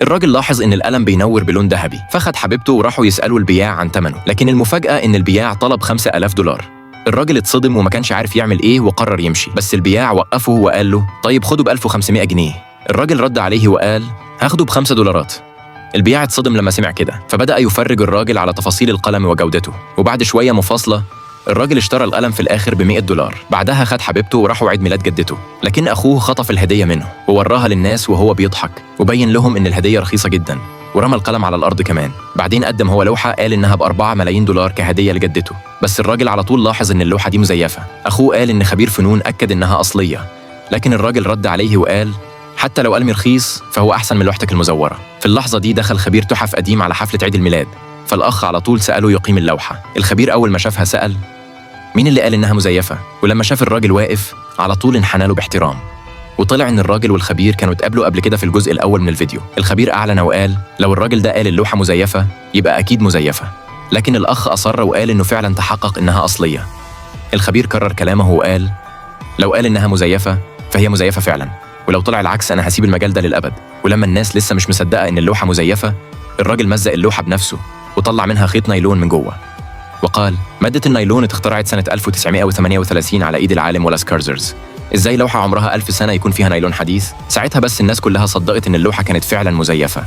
الراجل لاحظ إن القلم بينور بلون ذهبي، فخد حبيبته وراحوا يسألوا البياع عن ثمنه، لكن المفاجأة إن البياع طلب $5000. الراجل اتصدم وما كانش عارف يعمل إيه وقرر يمشي، بس البياع وقفه وقال له طيب خده ب1500 جنيه. الراجل رد عليه وقال هاخده ب$5. البياع اتصدم لما سمع كده، فبدأ يفرج الراجل على تفاصيل القلم وجودته، وبعد شوية مفاصلة الراجل اشترى القلم في الآخر ب$100. بعدها خد حبيبته وراحوا عيد ميلاد جدته، لكن أخوه خطف الهدية منه ووراها للناس وهو بيضحك وبين لهم إن الهدية رخيصة جدا، ورمى القلم على الأرض كمان. بعدين قدم هو لوحة قال إنها ب$4 ملايين كهدية لجدته، بس الراجل على طول لاحظ إن اللوحة دي مزيفة. أخوه قال إن خبير فنون أكد إنها أصلية، لكن الراجل رد عليه وقال حتى لو قلمي رخيص فهو أحسن من لوحتك المزورة. في اللحظة دي دخل خبير تحف قديم على حفلة عيد الميلاد، فالأخ على طول سأله يقيم اللوحة. الخبير أول ما شافها سأل مين اللي قال إنها مزيفة؟ ولما شاف الراجل واقف على طول انحنى له باحترام، وطلع إن الراجل والخبير كانوا اتقابلوا قبل كده في الجزء الأول من الفيديو. الخبير أعلن وقال لو الراجل ده قال اللوحة مزيفة يبقى أكيد مزيفة، لكن الأخ أصر وقال إنه فعلا تحقق إنها أصلية. الخبير كرر كلامه وقال لو قال إنها مزيفة فهي مزيفة فعلا، ولو طلع العكس أنا هسيب المجال ده للأبد. ولما الناس لسه مش مصدقة إن اللوحة مزيفة، الراجل مزق اللوحة بنفسه وطلع منها خيط نايلون من جوه، وقال مادة النايلون اتخترعت سنة 1938 على إيد العالم ولاس كارزرز. إزاي لوحة عمرها 1000 سنة يكون فيها نايلون حديث؟ ساعتها بس الناس كلها صدقت إن اللوحة كانت فعلا مزيفة.